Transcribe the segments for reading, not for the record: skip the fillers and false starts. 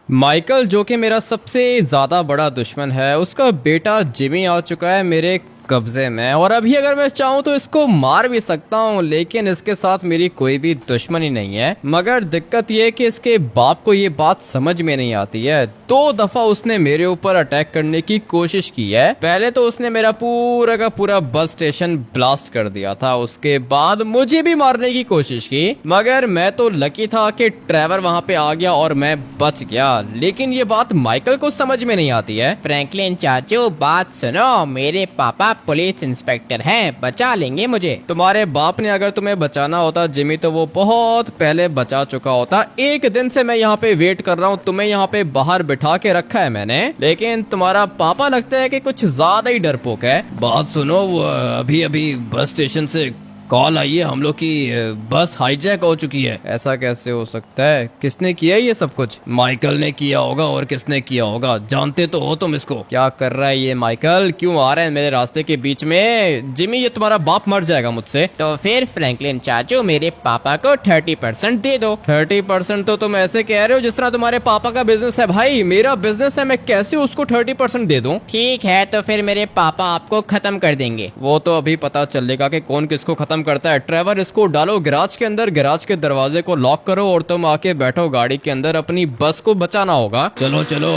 Michael जो कि मेरा सबसे ज़्यादा बड़ा दुश्मन है, उसका बेटा जिमी आ चुका है मेरे कब्जे में। और अभी अगर मैं चाहूँ तो इसको मार भी सकता हूँ, लेकिन इसके साथ मेरी कोई भी दुश्मनी नहीं है। मगर दिक्कत ये है कि इसके बाप को ये बात समझ में नहीं आती है। 2 दफा उसने मेरे ऊपर अटैक करने की कोशिश की है। पहले तो उसने मेरा पूरा का पूरा बस स्टेशन ब्लास्ट कर दिया था, उसके बाद मुझे भी मारने की कोशिश की, मगर मैं तो लकी था कि ट्रेवर वहाँ पे आ गया और मैं बच गया। लेकिन ये बात माइकल को समझ में नहीं आती है। फ्रैंकलिन चाचू बात सुनो, मेरे पापा पुलिस इंस्पेक्टर हैं, बचा लेंगे मुझे। तुम्हारे बाप ने अगर तुम्हें बचाना होता जिमी तो वो बहुत पहले बचा चुका होता। 1 दिन से मैं यहाँ पे वेट कर रहा हूँ, तुम्हें यहाँ पे बाहर बिठा के रखा है मैंने, लेकिन तुम्हारा पापा लगता है कि कुछ ज्यादा ही डरपोक है। बात सुनो, वो अभी अभी बस स्टेशन से कॉल आई है, हम लोग की बस हाईजैक हो चुकी है। ऐसा कैसे हो सकता है? किसने किया ये सब कुछ? माइकल ने किया होगा, और किसने किया होगा? जानते तो हो तुम इसको। क्या कर रहा है ये माइकल? क्यों आ रहे हैं मेरे रास्ते के बीच में? जिमी ये तुम्हारा बाप मर जाएगा मुझसे। तो फिर फ्रैंकलिन चाचू मेरे पापा को 30% दे दो। 30% तो तुम ऐसे कह रहे हो जिस तरह तुम्हारे पापा का बिजनेस है। भाई मेरा बिजनेस है, मैं कैसे उसको 30% दे दूं? ठीक है, तो फिर मेरे पापा आपको खत्म कर देंगे। वो तो अभी पता चलेगा कि कौन किसको खत्म करता है। ट्रेवर इसको डालो गैराज के अंदर, गैराज के दरवाजे को लॉक करो और तुम आके बैठो गाड़ी के अंदर, अपनी बस को बचाना होगा। चलो चलो,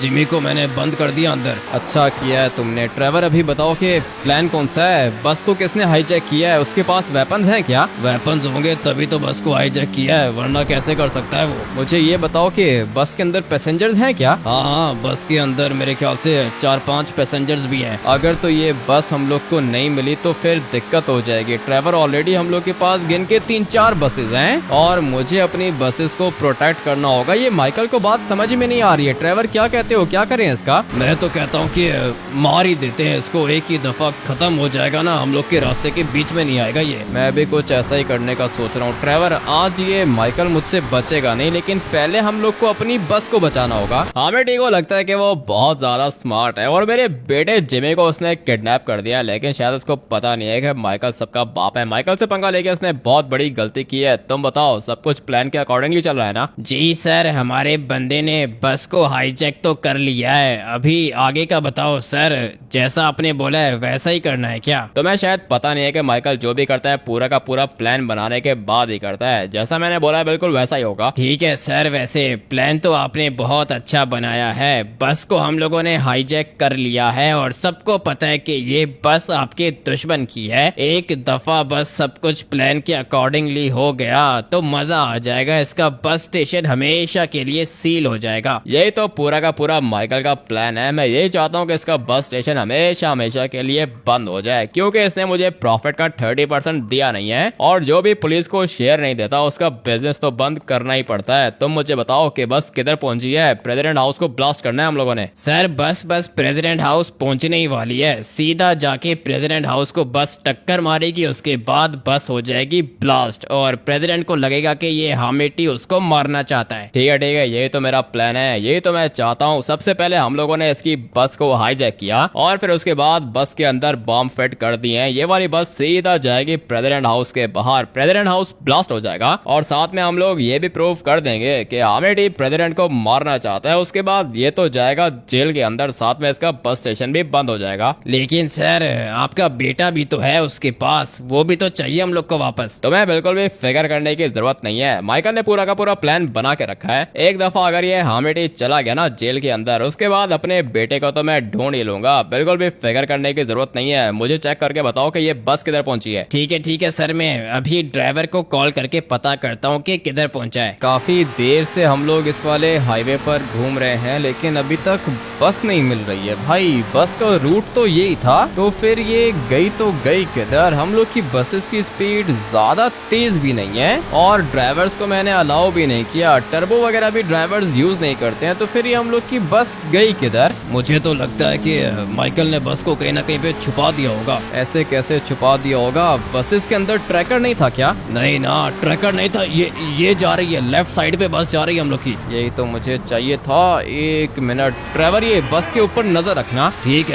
जिमी को मैंने बंद कर दिया अंदर। अच्छा किया है तुमने। ट्रेवर अभी बताओ कि प्लान कौन सा है? बस को किसने हाईजैक किया है? उसके पास वेपन्स हैं क्या? वेपन्स होंगे तभी तो बस को हाईजैक किया है, वरना कैसे कर सकता है वो। मुझे ये बताओ कि बस के अंदर पैसेंजर्स हैं क्या? हाँ, बस के अंदर मेरे ख्याल से 4-5 पैसेंजर्स भी हैं। अगर तो ये बस हम लोग को नहीं मिली तो फिर दिक्कत हो जाएगी। ट्रेवर ऑलरेडी हम लोग के पास गिन के 3-4 बसेस हैं और मुझे अपनी बसेस को प्रोटेक्ट करना होगा। ये माइकल को बात समझ में नहीं आ रही है। ट्रेवर क्या कहते हो, क्या करें इसका? मैं तो कहता हूँ कि मार ही देते हैं इसको, एक ही दफा खत्म हो जाएगा ना, हम लोग के रास्ते के बीच में नहीं आएगा ये। मैं भी कुछ ऐसा ही करने का सोच रहा हूँ। ट्रेवर आज ये माइकल मुझसे बचेगा नहीं, लेकिन पहले हम लोग को अपनी बस को बचाना होगा। हमें ठीक को लगता है कि वो बहुत ज्यादा स्मार्ट है और मेरे बेटे जिमी को उसने किडनैप कर दिया, लेकिन शायद उसको पता नहीं है कि माइकल सबका बाप है। माइकल से पंगा लेके उसने बहुत बड़ी गलती की है। तुम बताओ, सब कुछ प्लान के अकॉर्डिंगली चल रहा है ना? जी सर, हमारे बंदे ने बस को हाईजैक तो कर लिया है, अभी आगे का बताओ सर। जैसा आपने बोला है वैसा ही करना है क्या? तुम्हें शायद पता नहीं है कि माइकल जो भी करता है पूरा का पूरा प्लान बनाने के बाद ही करता है। जैसा मैंने बोला है बिल्कुल वैसा ही होगा। ठीक है सर, वैसे प्लान तो आपने बहुत अच्छा बनाया है। बस को हम लोगों ने हाईजैक कर लिया है और सबको पता है कि ये बस आपके दुश्मन की है। एक दफा बस सब कुछ प्लान के अकॉर्डिंगली हो गया तो मजा आ जाएगा। इसका बस स्टेशन हमेशा के लिए सील हो जाएगा। यही तो पूरा का पूरा माइकल का प्लान है। मैं यही चाहता हूँ कि इसका बस स्टेशन हमेशा हमेशा के लिए बंद हो जाए, क्योंकि इसने मुझे प्रॉफिट का 30% दिया नहीं है और जो भी पुलिस को शेयर नहीं देता उसका बिजनेस तो बंद करना ही पड़ता है। तुम मुझे बताओ कि बस किधर पहुंची है? प्रेसिडेंट हाउस को ब्लास्ट करना है हम लोगों ने। सर बस प्रेसिडेंट हाउस पहुंचने ही वाली है। सीधा जाके प्रेसिडेंट हाउस को बस टक्कर मारेगी, उसके बाद बस हो जाएगी ब्लास्ट और प्रेसिडेंट को लगेगा कि ये हामिटी उसको मारना चाहता है। ठीक है यही तो मेरा प्लान है, यही तो मैं चाहता हूँ। सबसे पहले हम लोगों ने इसकी बस को हाईजैक किया और फिर उसके बाद बस के अंदर बॉम्ब फिट कर दिए हैं। ये वाली बस सीधा जाएगी प्रेसिडेंट हाउस के बाहर, प्रेसिडेंट हाउस ब्लास्ट हो जाएगा और साथ में हम लोग ये भी प्रूव कर देंगे कि हामिटी प्रेसिडेंट को मारना चाहता है। उसके बाद ये तो जाएगा जेल के अंदर, साथ में इसका बस स्टेशन भी बंद हो जाएगा। लेकिन सर आपका बेटा भी तो है उसके पास, वो भी तो चाहिए हम लोग को वापस। तुम्हें बिल्कुल भी फिक्र करने की जरूरत नहीं है। माइकल ने पूरा का पूरा प्लान बना के रखा है। एक दफा अगर ये हामिटी चला गया ना जेल के अंदर, उसके बाद अपने बेटे को तो मैं ढूंढ ही लूंगा। बिल्कुल भी फिक्र करने की जरूरत नहीं है। मुझे चेक करके बताओ कि ये बस किधर पहुंची है। ठीक है सर, मैं अभी ड्राइवर को कॉल करके पता करता हूँ कि किधर पहुंचा है। काफी देर से हम लोग इस वाले हाईवे पर घूम रहे हैं, लेकिन अभी तक बस नहीं मिल रही है। भाई बस का रूट तो यही था, तो फिर ये गई तो गई किधर? हम लोग की बसेस की स्पीड ज्यादा तेज भी नहीं है और ड्राइवर्स को मैंने अलाउ भी नहीं किया। टर्बो वगैरह भी ड्राइवर्स यूज नहीं करते हैं, तो फिर ये हम लोग की बस गई किधर? मुझे तो लगता है कि माइकल ने बस को कहीं ना कहीं पे छुपा दिया होगा। ऐसे कैसे छुपा दिया होगा? बसेस के अंदर ट्रैकर नहीं था क्या? नहीं ना, ट्रैकर नहीं था। ये जा रही है लेफ्ट साइड पे, बस जा रही है हम लोग की। यही तो मुझे चाहिए था। 1 मिनट ट्रेवर, ये बस के ऊपर नजर रखना। ठीक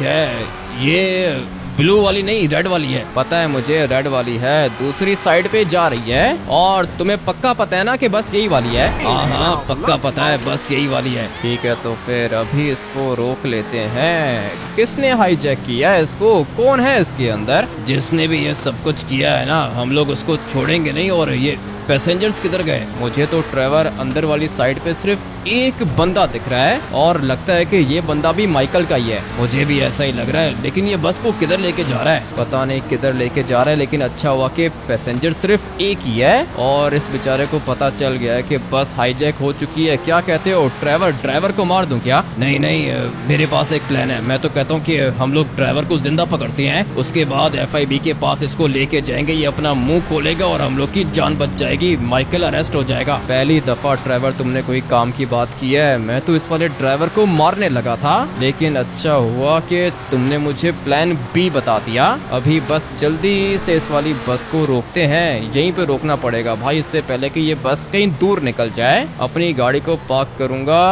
है, ये ब्लू वाली नहीं, रेड वाली है। पता है मुझे, रेड वाली है, दूसरी साइड पे जा रही है। और तुम्हें पक्का पता है ना कि बस यही वाली है? हाँ हाँ पक्का पता है, बस यही वाली है। ठीक है, तो फिर अभी इसको रोक लेते हैं। किसने हाईजैक किया है इसको? कौन है इसके अंदर? जिसने भी ये सब कुछ किया है ना, हम लोग उसको छोड़ेंगे नहीं। और ये पैसेंजर्स किधर गए? मुझे तो ट्रेवर अंदर वाली साइड पे सिर्फ एक बंदा दिख रहा है और लगता है कि ये बंदा भी माइकल का ही है। मुझे भी ऐसा ही लग रहा है, लेकिन ये बस को किधर लेके जा रहा है? पता नहीं किधर लेके जा रहा है, लेकिन अच्छा हुआ कि पैसेंजर सिर्फ एक ही है और इस बेचारे को पता चल गया है कि बस हाईजैक हो चुकी है। क्या कहते हो ट्रेवर, ड्राइवर को मार दूं क्या? नहीं नहीं, मेरे पास एक प्लान है। मैं तो कहता हूँ कि हम लोग ड्राइवर को जिंदा पकड़ते हैं, उसके बाद FIB के पास इसको लेके जाएंगे, ये अपना मुंह खोलेगा और हम लोग की जान बच जाएगी, माइकल अरेस्ट हो जाएगा। पहली दफा ट्रेवर तुमने कोई काम की बात की है। मैं तो इस वाले ड्राइवर को मारने लगा था, लेकिन अच्छा हुआ कि तुमने मुझे प्लान B बता दिया। अभी बस जल्दी से इस वाली बस को रोकते हैं, यहीं पे रोकना पड़ेगा भाई, इससे पहले कि ये बस कहीं दूर निकल जाए। अपनी गाड़ी को पार्क करूंगा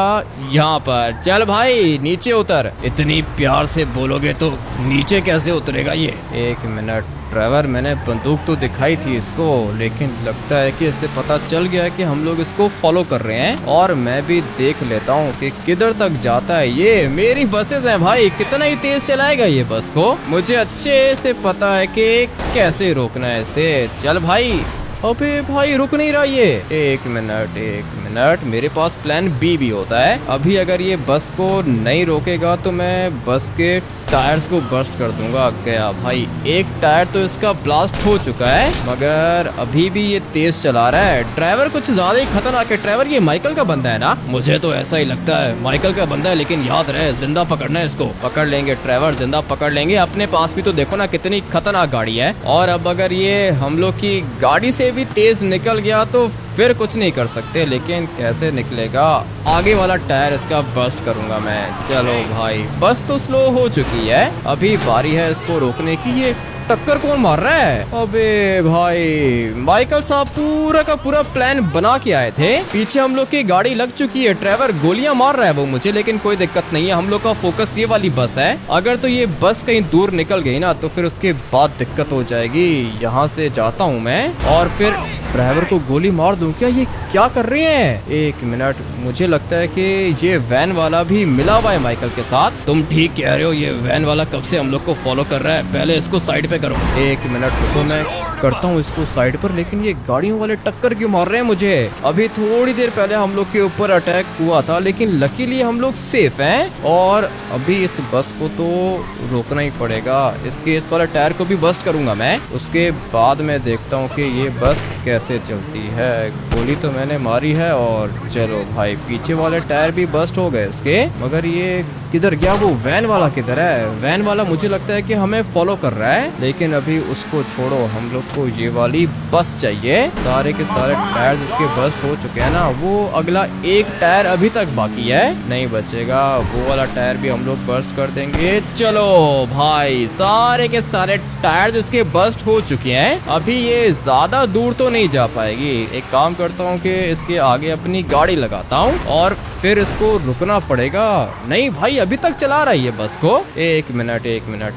यहाँ पर। चल भाई नीचे उतर। इतनी प्यार से बोलोगे तो नीचे कैसे उतरेगा ये? एक मिनट ड्राइवर, मैंने बंदूक तो दिखाई थी इसको, लेकिन लगता है कि इससे पता चल गया कि हम लोग इसको फॉलो कर रहे हैं। और मैं भी देख लेता हूँ कि किधर तक जाता है ये। मेरी बसेस हैं भाई, कितना ही तेज चलाएगा ये बस को, मुझे अच्छे से पता है कि कैसे रोकना है इसे। चल भाई। अबे भाई रुक नहीं रहा ये। एक मिनट, मेरे पास प्लान B भी होता है। अभी अगर ये बस को नहीं रोकेगा तो मैं बस के टायर्स को बर्स्ट कर दूंगा। गया भाई, एक टायर तो इसका ब्लास्ट हो चुका है, मगर अभी भी ये तेज चला रहा है। ड्राइवर कुछ ज्यादा ही खतरनाक है। ड्राइवर ये माइकल का बंदा है ना? मुझे तो ऐसा ही लगता है, माइकल का बंदा है, लेकिन याद रहे जिंदा पकड़ना है इसको। पकड़ लेंगे ड्राइवर, जिंदा पकड़ लेंगे। अपने पास भी तो देखो ना कितनी खतरनाक गाड़ी है। और अब अगर ये हम लोग की गाड़ी से भी तेज निकल गया तो फिर कुछ नहीं कर सकते, लेकिन कैसे निकलेगा? आगे वाला टायर इसका बर्स्ट करूंगा मैं। चलो भाई, बस तो स्लो हो चुकी है, अभी बारी है इसको रोकने की। ये टक्कर कौन मार रहा है? अबे भाई, माइकल साहब पूरा का पूरा प्लान बना के आए थे। पीछे हम लोग की गाड़ी लग चुकी है, ड्राइवर गोलियां मार रहा है वो मुझे, लेकिन कोई दिक्कत नहीं है। हम लोग का फोकस ये वाली बस है। अगर तो ये बस कहीं दूर निकल गई ना तो फिर उसके बाद दिक्कत हो जाएगी। यहाँ से जाता हूँ मैं और फिर ड्राइवर को गोली मार दूं क्या? ये क्या कर रहे हैं? एक मिनट, मुझे लगता है कि ये वैन वाला भी मिला हुआ है माइकल के साथ। तुम ठीक कह रहे हो, ये वैन वाला कब से हम लोग को फॉलो कर रहा है। पहले इसको साइड पे करो। एक मिनट रुको, मैं करता हूँ इसको साइड पर, लेकिन ये गाड़ियों वाले टक्कर क्यों मार रहे हैं मुझे? अभी थोड़ी देर पहले हम लोग के ऊपर अटैक हुआ था, लेकिन लकीली हम लोग सेफ हैं। और अभी इस बस को तो रोकना ही पड़ेगा। इसके इस वाला टायर को भी बस्ट करूंगा मैं, उसके बाद मैं देखता हूँ कि ये बस कैसे चलती है। गोली तो मैंने मारी है और चलो भाई, पीछे वाले टायर भी बस्ट हो गए इसके। मगर ये किधर गया? वो वैन वाला किधर है? वैन वाला मुझे लगता है कि हमें फॉलो कर रहा है, लेकिन अभी उसको छोड़ो, हम लोग को ये वाली बस चाहिए। सारे के सारे टायर जिसके बस्ट हो चुके हैं ना, वो अगला एक टायर अभी तक बाकी है, नहीं बचेगा। वो वाला टायर भी हम लोग बस्ट कर देंगे। चलो भाई, सारे के सारे टायर जिसके बस्ट हो चुके हैं। अभी ये ज्यादा दूर तो नहीं जा पाएगी। एक काम करता हूँ कि इसके आगे अपनी गाड़ी लगाता हूँ और फिर इसको रुकना पड़ेगा। नहीं भाई, अभी तक चला रहा है ये बस को। एक मिनट,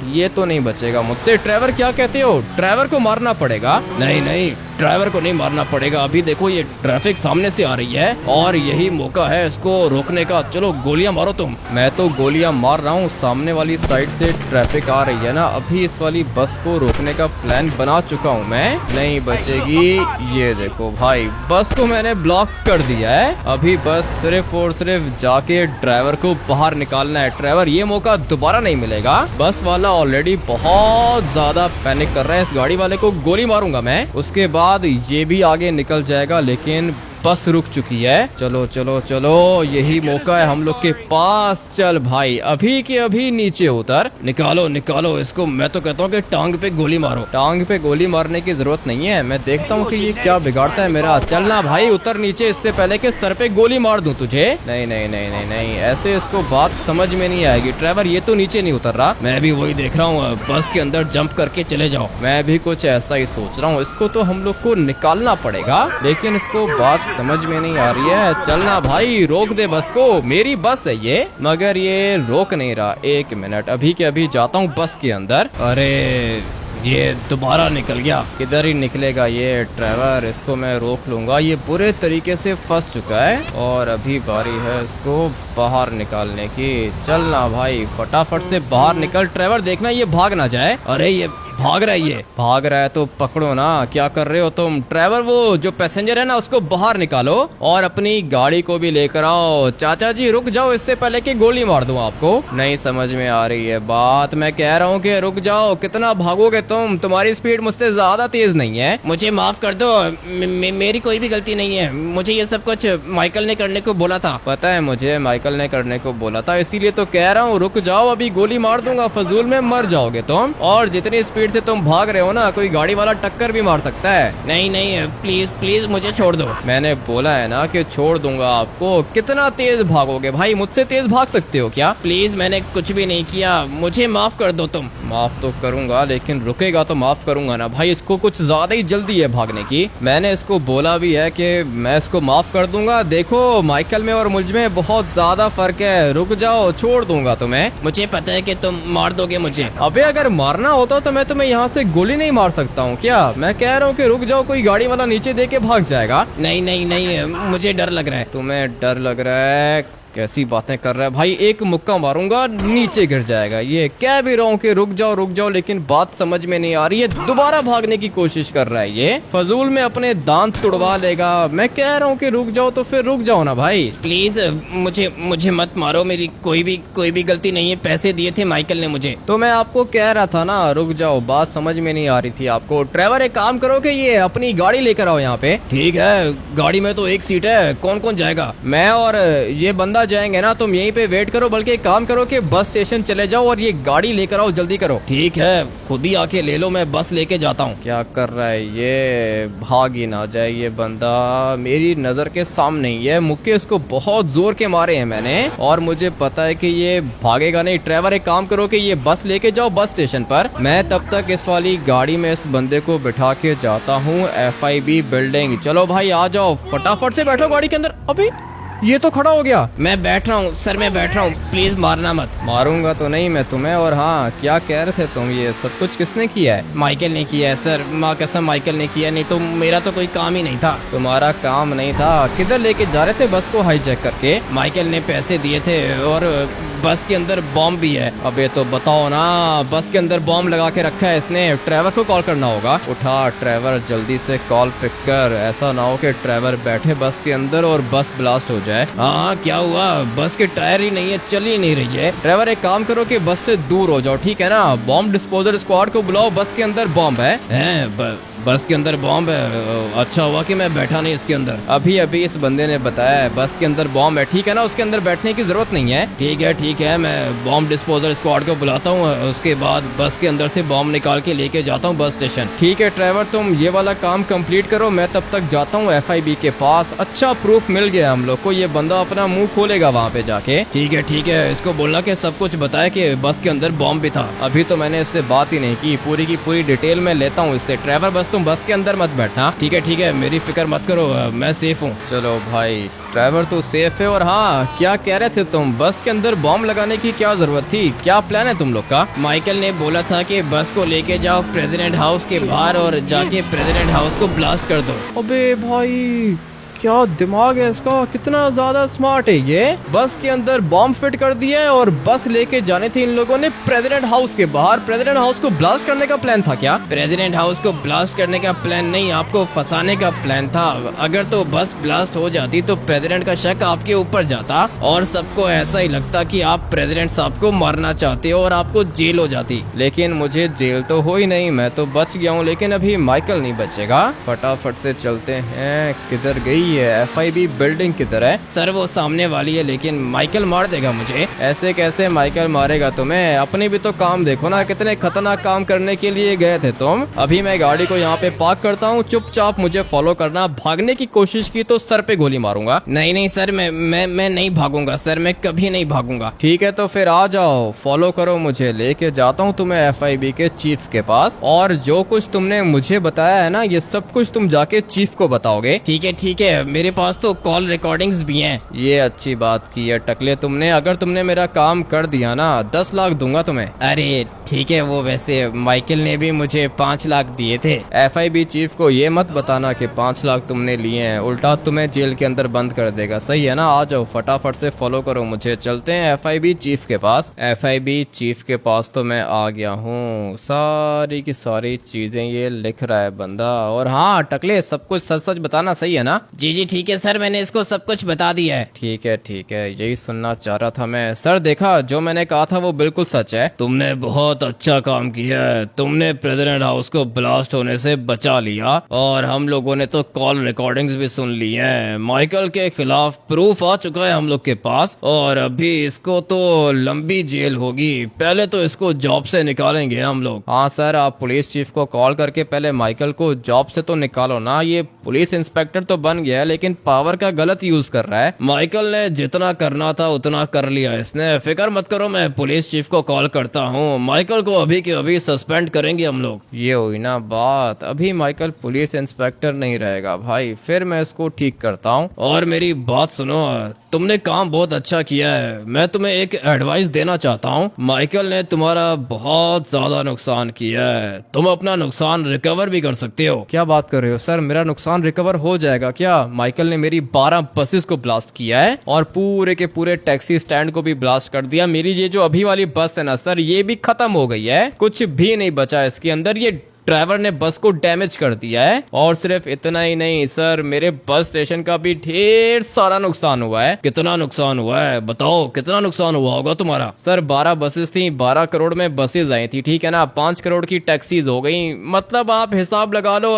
ये तो नहीं बचेगा मुझसे। ड्राइवर क्या कहते हो? ड्राइवर को मारना पड़ेगा? नहीं नहीं, ड्राइवर को नहीं मारना पड़ेगा। अभी देखो ये ट्रैफिक सामने से आ रही है और यही मौका है इसको रोकने का। चलो गोलियां मारो तुम। मैं तो गोलियां मार रहा हूँ, सामने वाली साइड से ट्रैफिक आ रही है ना। अभी इस वाली बस को रोकने का प्लान बना चुका हूँ मैं, नहीं बचेगी। ये देखो भाई, बस को मैंने ब्लॉक कर दिया है। अभी बस सिर्फ और सिर्फ जाके ड्राइवर को बाहर निकालना है। ड्राइवर, ये मौका दोबारा नहीं मिलेगा। बस वाला ऑलरेडी बहुत ज्यादा पैनिक कर रहा है। इस गाड़ी वाले को गोली मारूंगा मैं, उसके बाद ये भी आगे निकल जाएगा, लेकिन बस रुक चुकी है। चलो चलो चलो, यही मौका है हम लोग के पास। चल भाई, अभी के अभी नीचे उतर। निकालो निकालो इसको। मैं तो कहता हूँ कि टांग पे गोली मारो। टांग पे गोली मारने की जरूरत नहीं है, मैं देखता हूँ कि ये क्या बिगाड़ता है मेरा। चलना भाई, उतर नीचे, इससे पहले कि सर पे गोली मार दूं तुझे। नहीं नहीं नहीं नहीं नहीं, ऐसे इसको बात समझ में नहीं आएगी। ड्राइवर, ये तो नीचे नहीं उतर रहा। मैं भी वही देख रहा हूँ, बस के अंदर जंप करके चले जाओ। मैं भी कुछ ऐसा ही सोच रहा हूँ। इसको तो हम लोग को निकालना पड़ेगा, लेकिन इसको बात समझ में नहीं आ रही है। चलना भाई, रोक दे बस को, मेरी बस है ये। मगर ये रोक नहीं रहा। एक मिनट, अभी के अभी जाता हूँ बस के अंदर। अरे ये दोबारा निकल गया। किधर ही निकलेगा ये ट्रैवर, इसको मैं रोक लूंगा। ये बुरे तरीके से फंस चुका है और अभी बारी है इसको बाहर निकालने की। चलना भाई, फटाफट से बाहर निकल ट्रैवर, देखना ये भाग ना जाए। अरे ये भाग रहा है, ये भाग रहा है तो पकड़ो ना, क्या कर रहे हो तुम। ट्रैवर वो जो पैसेंजर है ना उसको बाहर निकालो और अपनी गाड़ी को भी लेकर आओ। चाचा जी रुक जाओ, इससे पहले कि गोली मार दूं आपको। नहीं समझ में आ रही है बात, मैं कह रहा हूँ कि रुक जाओ। कितना भागोगे तुम, तुम्हारी स्पीड मुझसे ज्यादा तेज नहीं है। मुझे माफ कर दो, मेरी कोई भी गलती नहीं है। मुझे ये सब कुछ माइकल ने करने को बोला था। पता है मुझे, माइकल ने करने को बोला था, इसीलिए तो कह रहा हूँ रुक जाओ, अभी गोली मार दूंगा, फजूल में मर जाओगे तुम। और जितनी स्पीड से तुम भाग रहे हो ना, कोई गाड़ी वाला टक्कर भी मार सकता है। नहीं नहीं, प्लीज प्लीज मुझे छोड़ दो। मैंने बोला है ना कि छोड़ दूंगा आपको। कितना तेज भागोगे भाई, मुझसे तेज भाग सकते हो क्या। प्लीज, मैंने कुछ भी नहीं किया, मुझे माफ कर दो तुम। माफ तो करूंगा, लेकिन रुकेगा तो माफ करूंगा ना भाई। इसको कुछ ज्यादा ही जल्दी है भागने की। मैंने इसको बोला भी है कि मैं इसको माफ कर दूंगा। देखो माइकल में और मुझ में बहुत ज्यादा फर्क है। रुक जाओ, छोड़ दूंगा तुम्हें। मुझे पता है कि तुम मार दोगे मुझे। अबे अगर मारना होता तो मैं तुम्हें यहाँ से गोली नहीं मार सकता हूँ क्या। मैं कह रहा हूँ कि रुक जाओ, कोई गाड़ी वाला नीचे दे के भाग जाएगा। नहीं नहीं नहीं, मुझे डर लग रहा है। तुम्हें डर लग रहा है, कैसी बातें कर रहा है भाई। एक मुक्का मारूंगा नीचे गिर जाएगा। ये कह भी रहा हूँ कि रुक जाओ, लेकिन बात समझ में नहीं आ रही है। दोबारा भागने की कोशिश कर रहा है ये, फजूल में अपने दांत तुड़वा लेगा। मैं कह रहा हूँ कि रुक जाओ तो फिर रुक जाओ ना भाई। प्लीज मुझे मत मारो, मेरी कोई भी गलती नहीं है। पैसे दिए थे माइकल ने मुझे। तो मैं आपको कह रहा था ना रुक जाओ, बात समझ में नहीं आ रही थी आपको। ड्राइवर एक काम करो कि ये अपनी गाड़ी लेकर आओ यहाँ पे। ठीक है, गाड़ी में तो एक सीट है, कौन कौन जाएगा। मैं और ये बंदा जाएंगे ना, तुम यहीं पे वेट करो। बल्कि एक काम करो कि बस स्टेशन चले जाओ और ये गाड़ी लेकर आओ, जल्दी करो। ठीक है, खुद ही आके ले लो, मैं बस लेके जाता हूँ। क्या कर रहा है ये, भाग ही ना जाए ये बंदा। मेरी नजर के सामने ही है, मुक्के इसको बहुत जोर के मारे हैं मैंने और मुझे पता है कि ये भागेगा नहीं। ड्राइवर एक काम करो कि ये बस लेके जाओ बस स्टेशन पर। मैं तब तक इस वाली गाड़ी में इस बंदे को बिठा के जाता हूँ FIB बिल्डिंग। चलो भाई आ जाओ, फटाफट से बैठो गाड़ी के अंदर। अभी ये तो खड़ा हो गया। मैं बैठ रहा हूँ सर, मैं बैठ रहा हूँ, प्लीज मारना मत। मारूंगा तो नहीं मैं तुम्हें। और हाँ, क्या कह रहे थे तुम, ये सब कुछ किसने किया है। माइकल ने किया है सर, माँ कसम माइकल ने किया, नहीं तो मेरा तो कोई काम ही नहीं था। तुम्हारा काम नहीं था। किधर लेके जा रहे थे बस को हाईजैक करके। माइकल ने पैसे दिए थे और बस के अंदर बॉम्ब भी है। अबे तो बताओ ना, बस के अंदर बॉम्ब लगा के रखा है इसने। ड्राइवर को कॉल करना होगा। उठा ड्राइवर, जल्दी से कॉल पिक कर। ऐसा ना हो कि ड्राइवर बैठे बस के अंदर और बस ब्लास्ट हो जाए। हाँ क्या हुआ, बस के टायर ही नहीं है, चल ही नहीं रही है। ड्राइवर एक काम करो कि बस से दूर हो जाओ, ठीक है ना। बॉम्ब डिस्पोजल स्क्वाड को बुलाओ, बस के अंदर बॉम्ब है। बस के अंदर बॉम्ब है, अच्छा हुआ कि मैं बैठा नहीं इसके अंदर। अभी अभी इस बंदे ने बताया है बस के अंदर बॉम्ब है, ठीक है ना। उसके अंदर बैठने की जरूरत नहीं है। ठीक है, मैं बॉम्ब डिस्पोजल स्क्वाड को बुलाता हूँ, उसके बाद बस के अंदर से बॉम्ब निकाल के लेके जाता हूँ बस स्टेशन। ठीक है ड्राइवर, तुम ये वाला काम कंप्लीट करो, मैं तब तक जाता हूँ FIB के पास। अच्छा प्रूफ मिल गया हम लोग को, ये बंदा अपना मुंह खोलेगा वहाँ पे जाके। ठीक है, इसको बोलना कि सब कुछ बताया कि बस के अंदर बॉम्ब भी था। अभी तो मैंने इससे बात ही नहीं की, पूरी की पूरी डिटेल में लेता हूँ इससे। ड्राइवर बस तुम बस के अंदर मत बैठना। ठीक है, मेरी फिक्र मत करो, मैं सेफ हूँ। चलो भाई, ड्राइवर तो सेफ है। और हाँ, क्या कह रहे थे तुम, बस के अंदर बॉम्ब लगाने की क्या जरूरत थी, क्या प्लान है तुम लोग का। माइकल ने बोला था कि बस को लेके जाओ प्रेसिडेंट हाउस के बाहर और जाके प्रेसिडेंट हाउस को ब्लास्ट कर दो। अबे भाई, क्या दिमाग है इसका, कितना ज्यादा स्मार्ट है ये। बस के अंदर बॉम्ब फिट कर दिया है और बस लेके जाने थे इन लोगों ने प्रेसिडेंट हाउस के बाहर। प्रेसिडेंट हाउस को ब्लास्ट करने का प्लान था क्या। प्रेसिडेंट हाउस को ब्लास्ट करने का प्लान नहीं, आपको फंसाने का प्लान था। अगर तो बस ब्लास्ट हो जाती तो प्रेसिडेंट का शक आपके ऊपर जाता और सबको ऐसा ही लगता कि आप प्रेसिडेंट साहब को मारना चाहते हो और आपको जेल हो जाती। लेकिन मुझे जेल तो हो ही नहीं, मैं तो बच गया हूँ। लेकिन अभी माइकल नहीं बचेगा। फटाफट से चलते हैं। किधर गई है FIB बिल्डिंग, किधर है। सर वो सामने वाली है, लेकिन माइकल मार देगा मुझे। ऐसे कैसे माइकल मारेगा तुम्हें, अपने भी तो काम देखो ना, कितने खतरनाक काम करने के लिए गए थे तुम। अभी मैं गाड़ी को यहाँ पे पार्क करता हूँ, चुपचाप मुझे फॉलो करना। भागने की कोशिश की तो सर पे गोली मारूंगा। नहीं सर, मैं नहीं भागूंगा सर, मैं कभी नहीं भागूंगा। ठीक है तो फिर आ जाओ, फॉलो करो मुझे, लेके जाता हूँ तुम्हें FIB के चीफ के पास। और जो कुछ तुमने मुझे बताया है ना, ये सब कुछ तुम जाके चीफ को बताओगे। ठीक है है, मेरे पास तो कॉल रिकॉर्डिंग्स भी हैं। ये अच्छी बात की है टकले तुमने। अगर तुमने मेरा काम कर दिया ना 10 लाख दूंगा तुम्हें। अरे ठीक है, वो वैसे माइकल ने भी मुझे 5 लाख दिए थे। FIB चीफ को ये मत बताना कि 5 लाख तुमने लिए हैं, उल्टा तुम्हें जेल के अंदर बंद कर देगा। सही है ना? आ जाओ फटाफट से फॉलो करो मुझे, चलते हैं FIB चीफ के पास। FIB चीफ के पास तो मैं आ गया हूँ। सारी की सारी चीजें ये लिख रहा है बंदा। और हाँ टकले, सब कुछ सच सच बताना, सही है ना? जी जी ठीक है सर, मैंने इसको सब कुछ बता दिया है। ठीक है ठीक है, यही सुनना चाह रहा था मैं। सर देखा, जो मैंने कहा था वो बिल्कुल सच है। तुमने बहुत अच्छा काम किया है। तुमने प्रेसिडेंट हाउस को ब्लास्ट होने से बचा लिया और हम लोगों ने तो कॉल रिकॉर्डिंग्स भी सुन ली हैं। माइकल के खिलाफ प्रूफ आ चुका है हम लोग के पास और अभी इसको तो लंबी जेल होगी। पहले तो इसको जॉब से निकालेंगे हम लोग। हाँ सर, आप पुलिस चीफ को कॉल करके पहले माइकल को जॉब से तो निकालो ना। ये पुलिस इंस्पेक्टर तो बन गया है लेकिन पावर का गलत यूज कर रहा है। माइकल ने जितना करना था उतना कर लिया इसने। फिक्र मत करो, मैं पुलिस चीफ को कॉल करता हूँ। माइकल को अभी के अभी सस्पेंड करेंगे हम लोग। ये हुई ना बात। अभी माइकल पुलिस इंस्पेक्टर नहीं रहेगा भाई, फिर मैं इसको ठीक करता हूँ। और मेरी बात सुनो, तुमने काम बहुत अच्छा किया है। मैं तुम्हें एक एडवाइस देना चाहता हूँ। माइकल ने तुम्हारा बहुत ज्यादा नुकसान किया है, तुम अपना नुकसान रिकवर भी कर सकते हो। क्या बात कर रहे हो सर? मेरा नुकसान रिकवर हो जाएगा क्या? माइकल ने मेरी 12 बसेस को ब्लास्ट किया है और पूरे के पूरे टैक्सी स्टैंड को भी ब्लास्ट कर दिया। मेरी ये जो अभी वाली बस है ना सर, ये भी खत्म हो गई है, कुछ भी नहीं बचा इसके अंदर। ये ड्राइवर ने बस को डैमेज कर दिया है। और सिर्फ इतना ही नहीं सर, मेरे बस स्टेशन का भी ढेर सारा नुकसान हुआ है। कितना नुकसान हुआ है बताओ, कितना नुकसान हुआ होगा तुम्हारा? सर 12 बसेस थी, 12 करोड़ में बसेस आई थी, ठीक है ना? 5 करोड़ की टैक्सीज हो गई, मतलब आप हिसाब लगा लो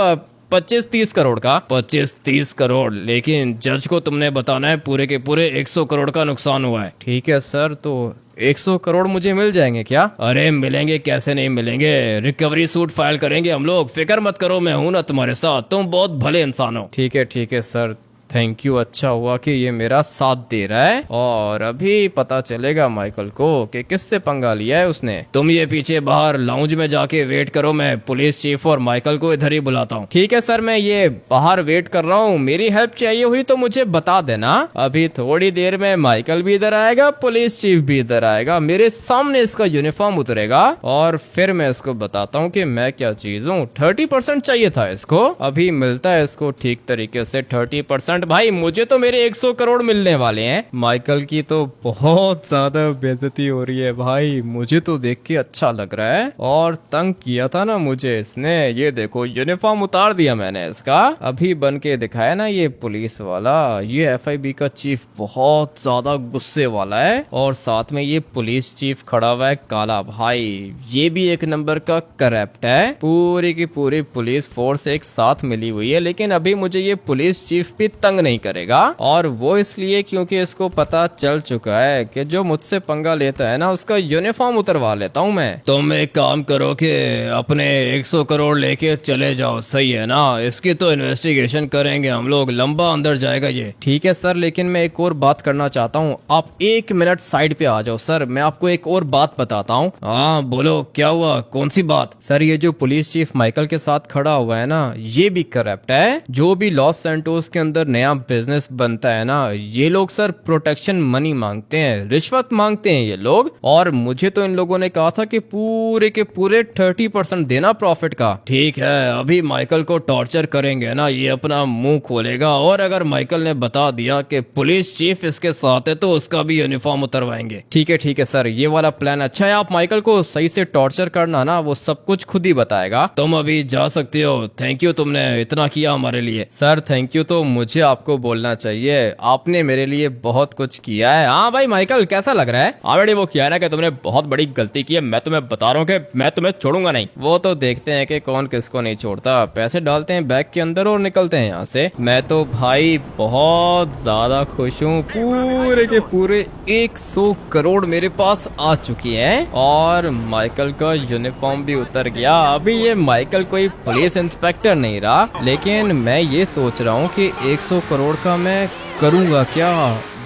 25-30 करोड़ का। 25-30 करोड़, लेकिन जज को तुमने बताना है पूरे के पूरे 100 करोड़ का नुकसान हुआ है। ठीक है सर, तो 100 करोड़ मुझे मिल जाएंगे क्या? अरे मिलेंगे, कैसे नहीं मिलेंगे। रिकवरी सूट फाइल करेंगे हम लोग, फिक्र मत करो, मैं हूं ना तुम्हारे साथ। तुम बहुत भले इंसान हो। ठीक है सर, थैंक यू। अच्छा हुआ कि ये मेरा साथ दे रहा है और अभी पता चलेगा माइकल को कि किससे पंगा लिया है उसने। तुम ये पीछे बाहर लाउंज में जाके वेट करो, मैं पुलिस चीफ और माइकल को इधर ही बुलाता हूँ। ठीक है सर, मैं ये बाहर वेट कर रहा हूँ। मेरी हेल्प चाहिए हुई तो मुझे बता देना। अभी थोड़ी देर में माइकल भी इधर आएगा, पुलिस चीफ भी इधर आएगा, मेरे सामने इसका यूनिफॉर्म उतरेगा और फिर मैं इसको बताता हूँ कि मैं क्या चीज हूँ। 30% चाहिए था इसको, अभी मिलता है इसको ठीक तरीके से 30%। भाई मुझे तो मेरे 100 करोड़ मिलने वाले हैं। माइकल की तो बहुत ज्यादा बेइज्जती हो रही है भाई, मुझे तो देख के अच्छा लग रहा है। और तंग किया था ना मुझे इसने। ये देखो यूनिफॉर्म उतार दिया मैंने इसका, अभी बन के दिखाया ना ये पुलिस वाला। ये FIB का चीफ बहुत ज्यादा गुस्से वाला है और साथ में ये पुलिस चीफ खड़ा हुआ है काला भाई, ये भी एक नंबर का करप्ट है। पूरी की पूरी पुलिस फोर्स एक साथ मिली हुई है, लेकिन अभी मुझे ये पुलिस चीफ भी तंग नहीं करेगा। और वो इसलिए क्योंकि इसको पता चल चुका है कि जो मुझसे पंगा लेता है ना उसका यूनिफॉर्म उतरवा लेता हूँ मैं। तुम एक काम करो कि अपने 100 करोड़ लेके चले जाओ, सही है ना? इसकी तो इन्वेस्टिगेशन करेंगे हम लोग, लंबा अंदर जाएगा ये। ठीक है सर, लेकिन मैं एक और बात करना चाहता हूँ। आप 1 मिनट साइड पे आ जाओ सर, मैं आपको एक और बात बताता हूँ। हाँ बोलो, क्या हुआ, कौन सी बात? सर ये जो पुलिस चीफ माइकल के साथ खड़ा हुआ है ना, ये भी करप्ट है। जो भी लॉस सैंटोस के अंदर नया बिजनेस बनता है ना, ये लोग सर प्रोटेक्शन मनी मांगते हैं, रिश्वत मांगते हैं ये लोग। और मुझे तो इन लोगों ने कहा था कि पूरे के पूरे 30% देना प्रॉफिट का। ठीक है, अभी माइकल को टॉर्चर करेंगे ना, ये अपना मुंह खोलेगा। और अगर माइकल ने बता दिया कि पुलिस चीफ इसके साथ है तो उसका भी यूनिफॉर्म उतरवाएंगे। ठीक है सर, ये वाला प्लान अच्छा है। आप माइकल को सही से टॉर्चर करना ना, वो सब कुछ खुद ही बताएगा। तुम अभी जा सकते हो। थैंक यू, तुमने इतना किया हमारे लिए। सर थैंक यू तो मुझे आपको बोलना चाहिए, आपने मेरे लिए बहुत कुछ किया है। हाँ भाई माइकल, कैसा लग रहा है? ऑलरेडी वो किया ना कि तुमने बहुत बड़ी गलती की है, मैं तुम्हें बता रहा हूँ कि मैं तुम्हें छोड़ूंगा नहीं। वो तो देखते हैं कि कौन किसको नहीं छोड़ता। पैसे डालते हैं बैग के अंदर और निकलते हैं यहाँ से। मैं तो भाई बहुत ज्यादा खुश हूँ, पूरे के पूरे 100 करोड़ मेरे पास आ चुकी है और माइकल का यूनिफॉर्म भी उतर गया। अभी ये माइकल कोई पुलिस इंस्पेक्टर नहीं रहा, लेकिन मैं ये सोच रहा हूँ कि 100 करोड़ का मैं करूँगा क्या।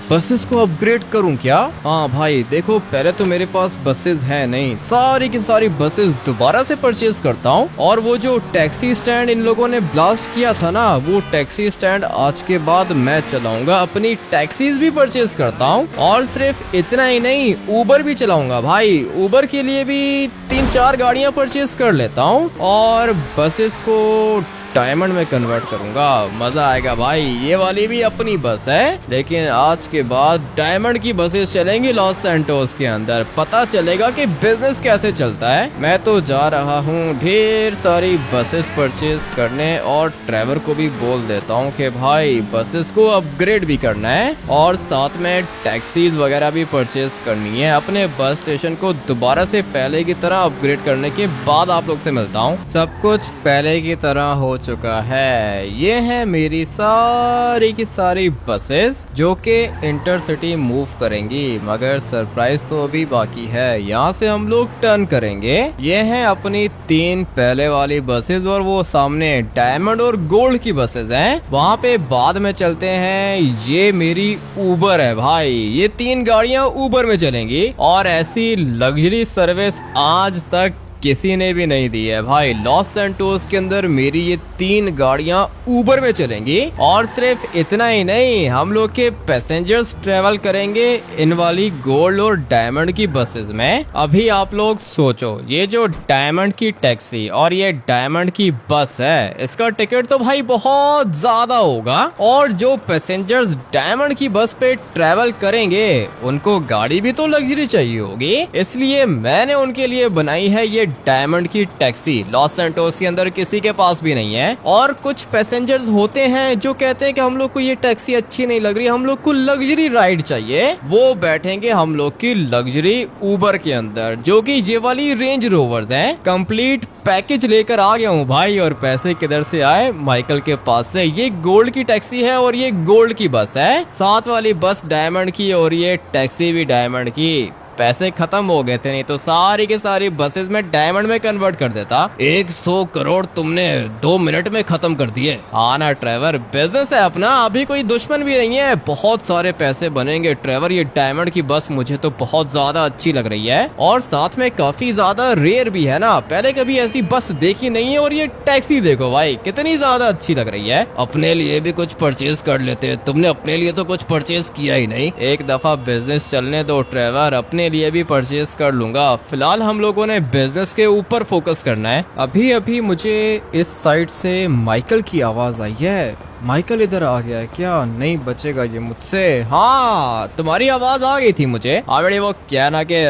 बसेस को अपग्रेड करूं क्या? हाँ भाई देखो, पहले तो मेरे पास बसेस है नहीं, सारी की सारी बसेस दोबारा से परचेज करता हूँ। और वो जो टैक्सी स्टैंड इन लोगों ने ब्लास्ट किया था ना, वो टैक्सी स्टैंड आज के बाद मैं चलाऊंगा। अपनी टैक्सीज भी परचेज करता हूँ, और सिर्फ इतना ही नहीं, ऊबर भी चलाऊंगा भाई। ऊबर के लिए भी 3-4 गाड़ियां परचेज कर लेता हूँ, और बसेस को डायमंड में कन्वर्ट करूंगा। मजा आएगा भाई। ये वाली भी अपनी बस है, लेकिन आज के बाद डायमंड की बसेस चलेंगी लॉस सैंटोस के अंदर। पता चलेगा कि बिजनेस कैसे चलता है। मैं तो जा रहा हूँ ढेर सारी बसेस परचेज करने, और ट्रैवर को भी बोल देता हूँ कि भाई बसेस को अपग्रेड भी करना है, और साथ में टैक्सीज वगैरह भी परचेज करनी है। अपने बस स्टेशन को दोबारा से पहले की तरह अपग्रेड करने के बाद आप लोग से मिलता हूँ। सब कुछ पहले की तरह हो चुका है। ये है मेरी सारी की सारी बसेस जो कि इंटरसिटी मूव करेंगी, मगर सरप्राइज तो अभी बाकी है। यहाँ से हम लोग टर्न करेंगे। ये है अपनी 3 पहले वाली बसेस, और वो सामने डायमंड और गोल्ड की बसेस हैं। वहाँ पे बाद में चलते हैं। ये मेरी ऊबर है भाई, ये 3 गाड़ियाँ ऊबर में चलेंगी, और ऐसी लग्जरी सर्विस आज तक किसी ने भी नहीं दी है भाई। लॉस सैंटोस के अंदर मेरी ये 3 गाड़ियां ऊबर में चलेंगी, और सिर्फ इतना ही नहीं, हम लोग के पैसेंजर्स ट्रेवल करेंगे इन वाली गोल्ड और डायमंड की बसेस में। अभी आप लोग सोचो, ये जो डायमंड की टैक्सी और ये डायमंड की बस है, इसका टिकट तो भाई बहुत ज्यादा होगा, और जो पैसेंजर्स डायमंड की बस पे ट्रेवल करेंगे उनको गाड़ी भी तो लग्जरी चाहिए होगी। इसलिए मैंने उनके लिए बनाई है ये डायमंड की टैक्सी। लॉस सैंटोस के अंदर किसी के पास भी नहीं है, और कुछ पैसेंजर्स होते हैं जो कहते हैं कि हम लोग को ये टैक्सी अच्छी नहीं लग रही, हम लोग को लग्जरी राइड चाहिए। वो बैठेंगे हम लोग की लग्जरी ऊबर के अंदर, जो कि ये वाली रेंज रोवर्स हैं। कंप्लीट पैकेज लेकर आ गया हूँ भाई, और पैसे किधर से आए? माइकल के पास से। ये गोल्ड की टैक्सी है, और ये गोल्ड की बस है। साथ वाली बस डायमंड की, और ये टैक्सी भी डायमंड की। पैसे खत्म हो गए थे, नहीं तो सारी के सारी बसेस में डायमंड में कन्वर्ट कर देता। 100 करोड़ तुमने 2 मिनट में खत्म कर दिए। हाँ ना ट्रेवर, बिजनेस है अपना, अभी कोई दुश्मन भी नहीं है, बहुत सारे पैसे बनेंगे। ट्रेवर, ये डायमंड की बस मुझे तो बहुत ज्यादा अच्छी लग रही है, और साथ में काफी ज्यादा रेयर भी है ना। पहले कभी ऐसी बस देखी नहीं है, और ये टैक्सी देखो भाई कितनी ज्यादा अच्छी लग रही है। अपने लिए भी कुछ परचेज कर लेते, तुमने अपने लिए तो कुछ परचेज किया ही नहीं। एक दफा बिजनेस चलने दो ट्रेवर, अपने लिए भी परचेज कर लूंगा। फिलहाल हम लोगों ने बिजनेस के ऊपर फोकस करना है। अभी अभी मुझे इस साइड से माइकल की आवाज आई है। माइकल इधर आ गया है क्या? नहीं बचेगा ये मुझसे। हाँ, तुम्हारी आवाज आ गई थी मुझे ऑलरेडी। वो क्या ना कि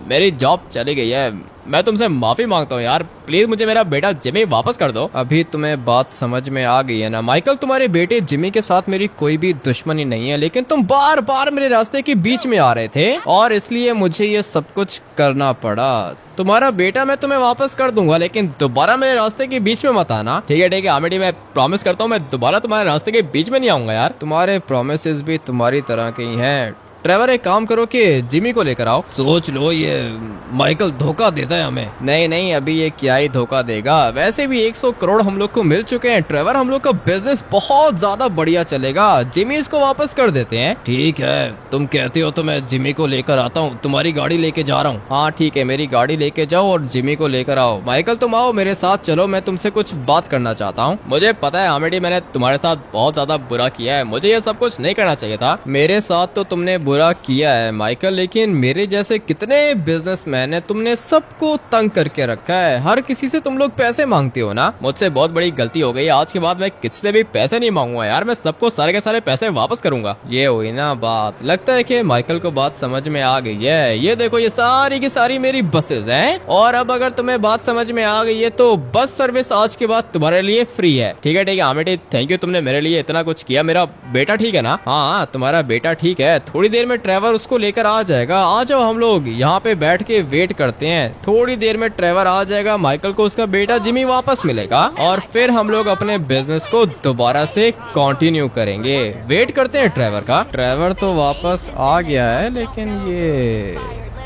मेरी जॉब चली गई है। मैं तुमसे माफी मांगता हूँ यार, प्लीज मुझे मेरा बेटा जिमी वापस कर दो। अभी तुम्हें बात समझ में आ गई है ना माइकल? तुम्हारे बेटे जिमी के साथ मेरी कोई भी दुश्मनी नहीं है, लेकिन तुम बार बार मेरे रास्ते के बीच में आ रहे थे, और इसलिए मुझे ये सब कुछ करना पड़ा। तुम्हारा बेटा मैं तुम्हें वापस कर दूंगा, लेकिन दोबारा मेरे रास्ते के बीच में मत आना। ठीक है आमिडी, मैं प्रॉमिस करता हूँ मैं दोबारा तुम्हारे रास्ते के बीच में नहीं आऊंगा यार। तुम्हारे प्रोमिसेस भी तुम्हारी तरह के ही हैं। ट्रेवर, एक काम करो कि जिमी को लेकर आओ। सोच लो, ये माइकल धोखा देता है हमें। नहीं, अभी ये क्या ही धोखा देगा। वैसे भी 100 करोड़ हम लोग को मिल चुके हैं ट्रेवर, हम लोग का बिजनेस बहुत ज्यादा बढ़िया चलेगा। जिमी इसको वापस कर देते हैं। ठीक है, तुम कहते हो तो मैं जिमी को लेकर आता हूँ। तुम्हारी गाड़ी लेके जा रहा हूँ। हाँ ठीक है, मेरी गाड़ी लेके जाओ और जिमी को लेकर आओ। माइकल तुम आओ मेरे साथ, चलो मैं तुमसे कुछ बात करना चाहता हूँ। मुझे पता है आमिडी, मैंने तुम्हारे साथ बहुत ज्यादा बुरा किया है, मुझे ये सब कुछ नहीं करना चाहिए था। मेरे साथ तो तुमने बुरा किया है माइकल, लेकिन मेरे जैसे कितने बिजनेसमैन है, तुमने सबको तंग करके रखा है। हर किसी से तुम लोग पैसे मांगते हो ना। मुझसे बहुत बड़ी गलती हो गई, आज के बाद मैं किसी से भी पैसे नहीं मांगूंगा यार। मैं सबको सारे के सारे पैसे वापस करूंगा। ये हुई ना बात। लगता है कि माइकल को बात समझ में आ गई है। ये देखो, ये सारी की सारी मेरी बसेस हैं, और अब अगर तुम्हें बात समझ में आ गई है तो बस सर्विस आज के बाद तुम्हारे लिए फ्री है। ठीक है आमिडी, थैंक यू, तुमने मेरे लिए इतना कुछ किया। मेरा बेटा ठीक है ना? हाँ, तुम्हारा बेटा ठीक है। थोड़ी देर में ट्रेवर उसको लेकर आ जाएगा। आ जाओ, हम लोग यहाँ पे बैठ के वेट करते हैं। थोड़ी देर में ट्रेवर आ जाएगा, माइकल को उसका बेटा जिमी वापस मिलेगा, और फिर हम लोग अपने बिजनेस को दोबारा से कंटिन्यू करेंगे। वेट करते हैं ट्रेवर का। ट्रेवर तो वापस आ गया है, लेकिन ये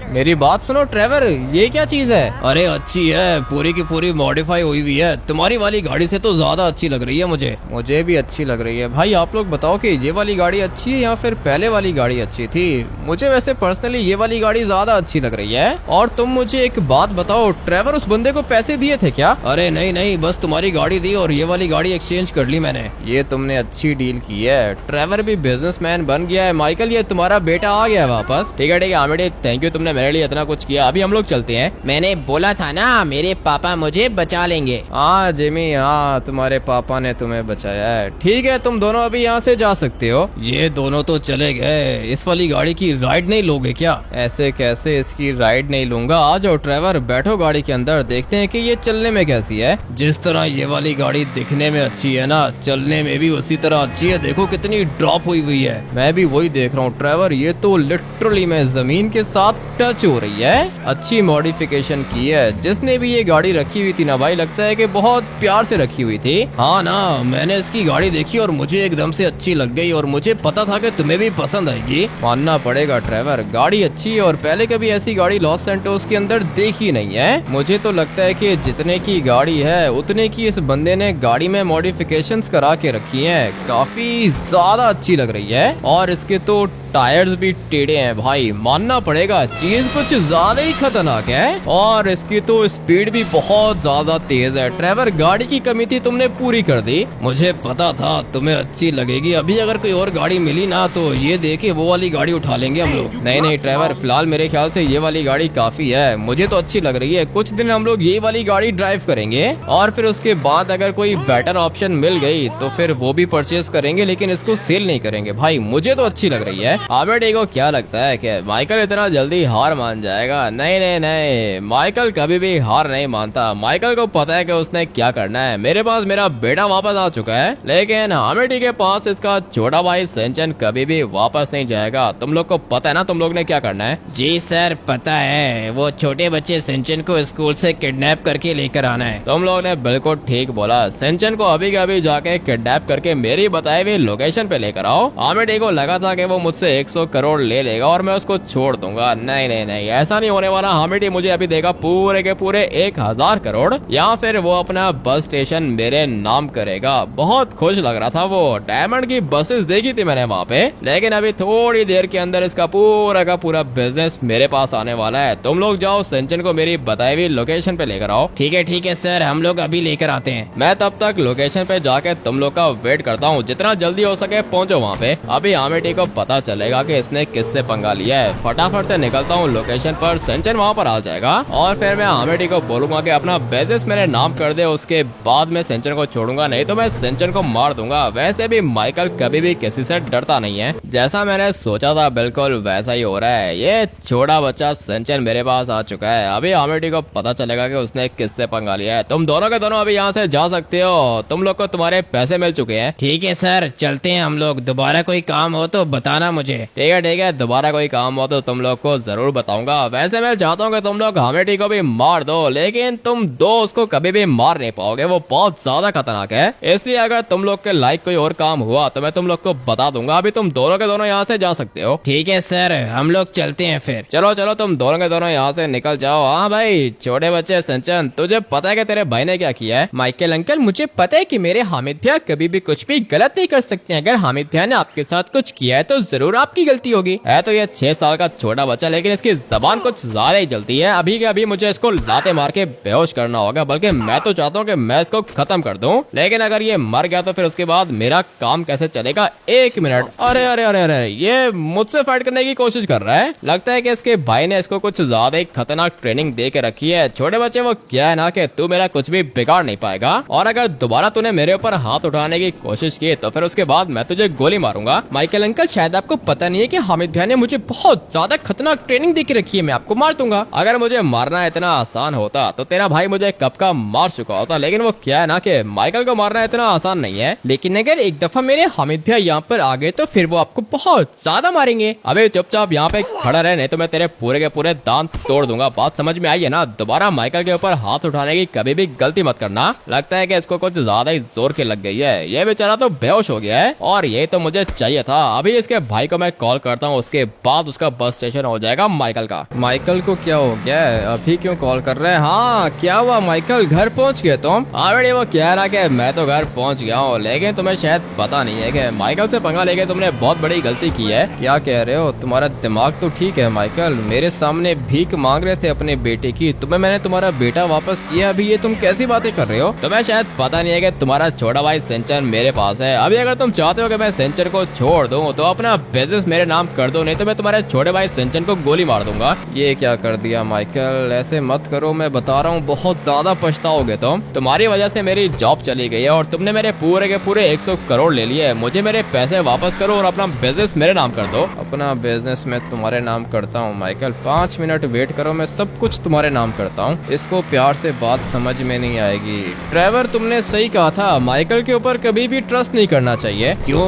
मेरी बात सुनो ट्रेवर, ये क्या चीज है? अरे अच्छी है, पूरी की पूरी मॉडिफाई हुई हुई है। तुम्हारी वाली गाड़ी से तो ज्यादा अच्छी लग रही है मुझे। मुझे भी अच्छी लग रही है। भाई आप लोग बताओ कि ये वाली गाड़ी अच्छी है या फिर पहले वाली गाड़ी अच्छी थी? मुझे वैसे पर्सनली ये वाली गाड़ी ज्यादा अच्छी लग रही है। और तुम मुझे एक बात बताओ ट्रेवर, उस बंदे को पैसे दिए थे क्या? अरे नहीं नहीं, बस तुम्हारी गाड़ी दी और ये वाली गाड़ी एक्सचेंज कर ली मैंने। ये तुमने अच्छी डील की है। ट्रेवर भी बिजनेसमैन बन गया है। माइकल ये तुम्हारा बेटा आ गया है वापस। ठीक है आमिर, थैंक यू, तुमने मेरे लिए इतना कुछ किया। अभी हम लोग चलते हैं। मैंने बोला था ना मेरे पापा मुझे बचा लेंगे। हाँ जिमी, हाँ तुम्हारे पापा ने तुम्हें बचाया है। ठीक है तुम दोनों अभी यहाँ से जा सकते हो। ये दोनों तो चले गए, इस वाली गाड़ी की राइड नहीं लोगे क्या? ऐसे कैसे इसकी राइड नहीं लूंगा? आ जाओ ट्रेवर, बैठो गाड़ी के अंदर, देखते हैं कि ये चलने में कैसी है। जिस तरह ये वाली गाड़ी दिखने में अच्छी है ना, चलने में भी उसी तरह अच्छी है। देखो कितनी ड्रॉप हुई हुई है। मैं भी वही देख रहा हूँ ट्रेवर, ये तो लिटरली में जमीन के साथ टच हो रही है। अच्छी मॉडिफिकेशन की है। जिसने भी ये गाड़ी रखी हुई थी ना भाई, लगता है कि बहुत प्यार से रखी हुई थी। हाँ ना, मैंने इसकी गाड़ी देखी और मुझे एकदम से अच्छी लग गई और मुझे पता था कि तुम्हें भी पसंद आएगी। मानना पड़ेगा ट्रेवर, गाड़ी अच्छी है और पहले कभी ऐसी गाड़ी लॉस सैंटोस के अंदर देखी नहीं है। मुझे तो लगता है कि जितने की गाड़ी है उतने की इस बंदे ने गाड़ी में मॉडिफिकेशंस करा के रखी हैं। काफी ज्यादा अच्छी लग रही है और इसके तो टायर्स भी टेढ़े हैं भाई। मानना पड़ेगा चीज कुछ ज्यादा ही खतरनाक है और इसकी तो स्पीड भी बहुत ज्यादा तेज है। ट्रेवर गाड़ी की कमी थी, तुमने पूरी कर दी। मुझे पता था तुम्हें अच्छी लगेगी। अभी अगर कोई और गाड़ी मिली ना तो ये देखे वो वाली गाड़ी उठा लेंगे हम लोग। नहीं ट्रेवर, फिलहाल मेरे ख्याल से ये वाली गाड़ी काफी है। मुझे तो अच्छी लग रही है। कुछ दिन हम लोग ये वाली गाड़ी ड्राइव करेंगे और फिर उसके बाद अगर कोई बेटर ऑप्शन मिल गई तो फिर वो भी परचेज करेंगे, लेकिन इसको सेल नहीं करेंगे। भाई मुझे तो अच्छी लग रही है। आमिर को क्या लगता है कि माइकल इतना जल्दी हार मान जाएगा? नहीं, माइकल कभी भी हार नहीं मानता। माइकल को पता है कि उसने क्या करना है। मेरे पास मेरा बेटा वापस आ चुका है, लेकिन आमिर के पास इसका छोटा भाई सेंचन कभी भी वापस नहीं जाएगा। तुम लोग को पता है ना तुम लोग ने क्या करना है? जी सर पता है, वो छोटे बच्चे सिंचन को स्कूल से किडनैप करके लेकर आना है। तुम लोग ने बिल्कुल ठीक बोला। सिंचन को अभी के अभी जाके किडनैप करके मेरी बताई हुई लोकेशन पे लेकर आओ। आमिर को लगा था कि वो मुझसे 100 करोड़ ले लेगा और मैं उसको छोड़ दूंगा। नहीं, ऐसा नहीं होने वाला। हामिद मुझे अभी देगा पूरे के पूरे 1000 करोड़, या फिर वो अपना बस स्टेशन मेरे नाम करेगा। बहुत खुश लग रहा था वो। डायमंड की बसेस देखी थी मैंने वहाँ पे, लेकिन अभी थोड़ी देर के अंदर इसका पूरा का पूरा बिजनेस मेरे पास आने वाला है। तुम लोग जाओ, सिंचन को मेरी बताई हुई लोकेशन पे लेकर आओ। ठीक है सर, हम लोग अभी लेकर आते हैं। मैं तब तक लोकेशन पे जाके तुम लोग का वेट करता हूँ। जितना जल्दी हो सके पहुँचो वहाँ पे। अभी आमिर को पता चलेगा कि इसने किससे पंगा लिया है। फटाफट से निकलता हूँ लोकेशन पर। सिंचन वहाँ पर आ जाएगा और फिर मैं आमिर को बोलूंगा कि अपना बिजनेस मेरे नाम कर दे। उसके बाद मैं सिंचन को छोड़ूंगा, नहीं तो मैं सिंचन को मार दूंगा। वैसे भी माइकल कभी भी किसी से डरता नहीं है। जैसा मैंने सोचा था बिल्कुल वैसा ही हो रहा है। ये छोटा बच्चा सिंचन मेरे पास आ चुका है। अभी आमिर को पता चलेगा कि उसने किससे पंगा लिया है। तुम दोनों के दोनों अभी यहाँ से जा सकते हो। तुम लोग को तुम्हारे पैसे मिल चुके हैं। ठीक है सर, चलते हैं हम लोग। दोबारा कोई काम हो तो बताना मुझे। ठीक है, दोबारा कोई काम हो तो तुम लोग को जरूर बताऊंगा। वैसे मैं चाहता हूँ कि तुम लोग हामिद को भी मार दो, लेकिन तुम दो उसको कभी भी मार नहीं पाओगे। वो बहुत ज्यादा खतरनाक है। इसलिए अगर तुम लोग के लाइक कोई और काम हुआ तो मैं तुम लोग को बता दूंगा। अभी तुम दोनों के दोनों यहाँ से जा सकते हो। ठीक है सर, हम लोग चलते हैं फिर। चलो तुम दोनों के दोनों यहाँ से निकल जाओ। हाँ भाई छोटे बच्चे सिंचन, तुझे पता है कि तेरे भाई ने क्या किया है? माइकल अंकल, मुझे पता है कि मेरे हामिद भैया कभी भी कुछ भी गलत नहीं कर सकते हैं। अगर हामिद भैया ने आपके साथ कुछ किया है तो जरूर आपकी गलती होगी। है तो ये 6 साल का छोटा बच्चा, लेकिन इसकी जबान कुछ ज्यादा ही जलती है। अभी के अभी मुझे इसको लाते मार के बेहोश करना होगा। बल्कि मैं तो चाहता हूँ कि मैं इसको खत्म कर दूं, लेकिन अगर ये मर गया तो फिर उसके बाद मेरा काम कैसे चलेगा? 1 मिनट। अरे ये मुझसे फाइट करने की कोशिश कर रहा है। लगता है कि इसके भाई ने इसको कुछ ज्यादा ही खतरनाक ट्रेनिंग दे के रखी है। छोटे बच्चे वो क्या है ना कि तू मेरा कुछ भी बिगाड़ नहीं पाएगा, और अगर दोबारा तूने मेरे ऊपर हाथ उठाने की कोशिश की तो फिर उसके बाद मैं तुझे गोली मारूंगा। माइकल अंकल, शायद आपको पता नहीं है कि हामिद भैया ने मुझे बहुत ज्यादा खतरनाक ट्रेनिंग दे के रखी है। मैं आपको मार दूंगा। अगर मुझे मारना इतना आसान होता तो तेरा भाई मुझे कब का मार चुका होता, लेकिन वो क्या है ना कि माइकल को मारना इतना आसान नहीं है। लेकिन अगर एक दफा मेरे हामिद भैया यहाँ पर आ गए तो फिर वो आपको बहुत ज्यादा मारेंगे। अबे चुपचाप यहाँ पे खड़ा रहे, नहीं तो मैं तेरे पूरे के पूरे दांत तोड़ दूंगा। बात समझ में आई है ना? दोबारा माइकल के ऊपर हाथ उठाने की कभी भी गलती मत करना। लगता है कि इसको कुछ ज्यादा ही जोर की लग गई है। ये बेचारा तो बेहोश हो गया है और ये तो मुझे चाहिए था। अभी इसके भाई को को मैं कॉल करता हूँ, उसके बाद उसका बस स्टेशन हो जाएगा माइकल का। माइकल को क्या हो गया है, अभी क्यों कॉल कर रहे हैं? हाँ क्या हुआ माइकल, घर पहुँच गए तुम? ऑलरेडी वो कह रहा कि मैं तो घर पहुँच गया हूँ, लेकिन तुम्हें शायद पता नहीं है कि माइकल से पंगा लेके तुमने बहुत बड़ी गलती की है। क्या कह रहे हो, तुम्हारा दिमाग तो ठीक है माइकल? मेरे सामने भीख मांग रहे थे अपने बेटे की, तुम्हें मैंने तुम्हारा बेटा वापस किया, अभी ये तुम कैसी बातें कर रहे हो? तुम्हें शायद पता नहीं है कि तुम्हारा छोटा भाई सिंचन मेरे पास है। अभी अगर तुम चाहते हो कि मैं सिंचन को छोड़ दूं तो अपना बिजनेस मेरे नाम कर दो, नहीं तो मैं तुम्हारे छोटे भाई सिंचन को गोली मार दूंगा। ये क्या कर दिया माइकल, ऐसे मत करो, मैं बता रहा हूँ बहुत ज्यादा पछताओगे तुम। तुम्हारी वजह से मेरी जॉब चली गई है और तुमने मेरे पूरे के पूरे 100 करोड़ ले लिए। मुझे मेरे पैसे वापस करो और अपना बिजनेस मेरे नाम कर दो। अपना बिजनेस मैं तुम्हारे नाम करता हूँ माइकल, 5 मिनट वेट करो, मैं सब कुछ तुम्हारे नाम करता हूँ। इसको प्यार से बात समझ में नहीं आएगी। ट्रेवर तुमने सही कहा था, माइकल के ऊपर कभी भी ट्रस्ट नहीं करना चाहिए। क्यों,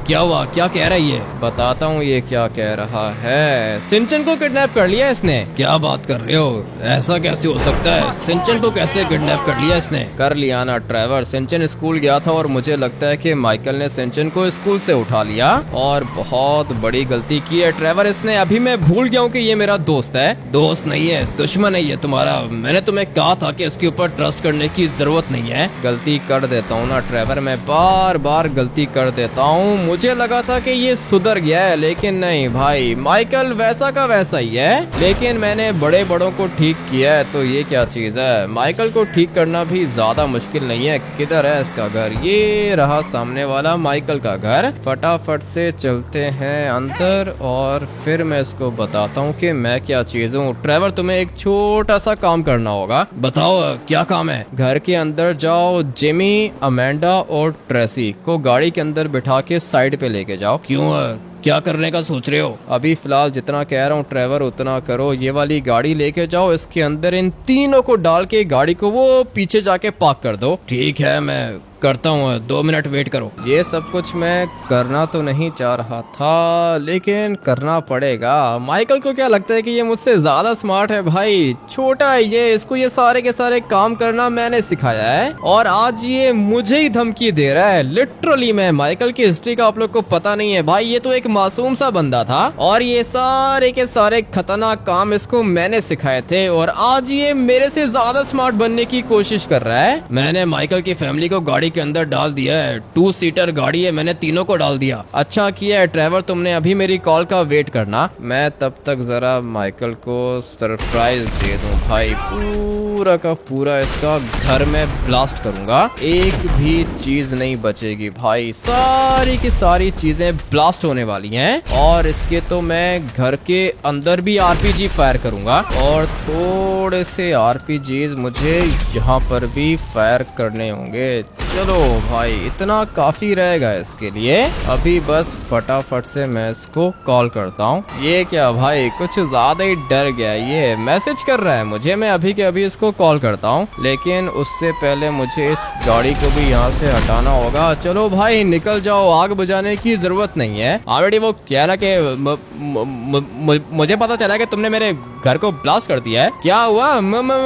क्या हुआ, क्या कह रही है? बताता हूँ ये क्या कह रहा है। सिंचन को किडनैप कर लिया इसने। क्या बात कर रहे हो, ऐसा कैसे हो सकता है? सिंचन को कैसे किडनैप कर लिया इसने? कर लिया ना ट्रेवर, सिंचन स्कूल गया था और मुझे लगता है कि माइकल ने सिंचन को स्कूल से उठा लिया और बहुत बड़ी गलती की है ट्रेवर इसने। अभी मैं भूल गया हूँ कि ये मेरा दोस्त है। दोस्त नहीं है, दुश्मन है ये तुम्हारा। मैंने तुम्हें कहा था कि इसके ऊपर ट्रस्ट करने की जरूरत नहीं है। गलती कर देता हूँ ना ट्रेवर, मैं बार बार गलती कर देता हूँ। मुझे लगा था कि ये सुधर गया है, लेकिन नहीं भाई, माइकल वैसा का वैसा ही है। लेकिन मैंने बड़े बड़ों को ठीक किया है, तो ये क्या चीज है? माइकल को ठीक करना भी ज्यादा मुश्किल नहीं है। किधर है इसका घर? ये रहा सामने वाला माइकल का घर। फटाफट से चलते हैं अंदर और फिर मैं इसको बताता हूँ कि मैं क्या चीज हूँ। ट्रेवर तुम्हें एक छोटा सा काम करना होगा। बताओ क्या काम है? घर के अंदर जाओ, जिमी, अमेंडा और ट्रेसी को गाड़ी के अंदर बिठा के साइड पे लेके जाओ। क्यों, क्या करने का सोच रहे हो? अभी फिलहाल जितना कह रहा हूँ ट्रेवर उतना करो। ये वाली गाड़ी लेके जाओ, इसके अंदर इन तीनों को डाल के गाड़ी को वो पीछे जाके पार्क कर दो। ठीक है, मैं करता हूँ, 2 मिनट वेट करो। ये सब कुछ मैं करना तो नहीं चाह रहा था, लेकिन करना पड़ेगा। माइकल को क्या लगता है कि ये मुझसे ज्यादा स्मार्ट है? भाई छोटा है ये, इसको ये सारे के सारे काम करना मैंने सिखाया है और आज ये मुझे ही धमकी दे रहा है। लिटरली मैं, माइकल की हिस्ट्री का आप लोग को पता नहीं है भाई, ये तो एक मासूम सा बंदा था और ये सारे के सारे खतरनाक काम इसको मैंने सिखाए थे और आज ये मेरे से ज्यादा स्मार्ट बनने की कोशिश कर रहा है। मैंने माइकल की फैमिली को गाड़ी के अंदर डाल दिया है। 2 सीटर गाड़ी है, मैंने तीनों को डाल दिया। अच्छा किया है ट्रेवर, तुमने अभी मेरी कॉल का वेट करना। मैं तब तक जरा माइकल को सरप्राइज दे दूं भाई। पूरा का पूरा इसका घर में ब्लास्ट करूंगा, एक भी चीज नहीं बचेगी भाई। सारी की सारी चीजें ब्लास्ट होने वाली हैं और इसके तो मैं घर के अंदर भी आरपीजी फायर करूंगा और थोड़े से आरपीजीज मुझे यहाँ पर भी फायर करने होंगे। चलो भाई, इतना काफी रहेगा इसके लिए। अभी बस फटाफट से मैं इसको कॉल करता हूँ। ये क्या भाई, कुछ ज्यादा ही डर गया, ये मैसेज कर रहा है मुझे। मैं अभी के अभी इसको कॉल करता हूँ, लेकिन उससे पहले मुझे इस गाड़ी को भी यहाँ से हटाना होगा। चलो भाई निकल जाओ, आग बुझाने की जरूरत नहीं है। ऑलरेडी वो क्या ना कि मुझे पता चला कि तुमने मेरे घर को ब्लास्ट कर दिया है। क्या हुआ?